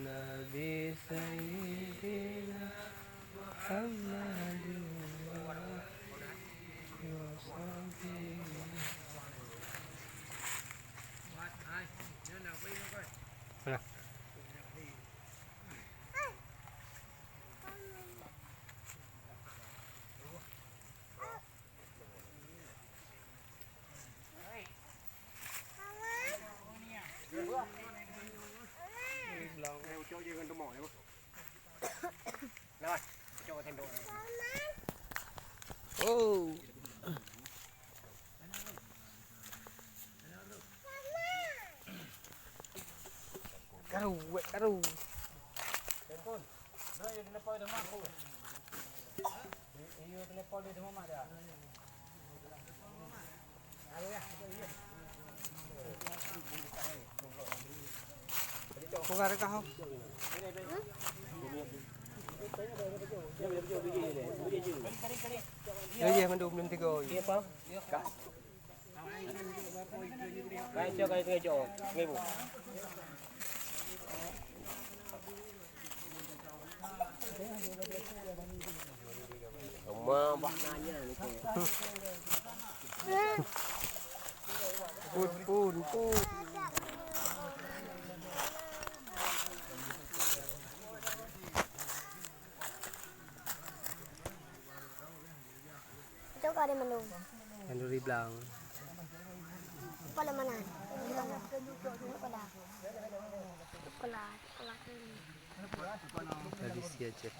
Nabi Sayyidina Muhammadin wa sahbihi. Mana? Cho dưa gần trong mỏ này không? Rồi, cho thêm đồ này. Oh. Karo. Telepon. Dah, telepon dah mak. Iyo telepon dia dah mak dah. Halo ya. Kung kare ka ho? Iya, mendung belum tiga. Iya, Pak. Kak. Kayak cho. Ngai bu. Oma maknanya ni tu. Pun. Ito ka rin manong. Yang di belang. Pala manan. Pala. Tadi sia cek.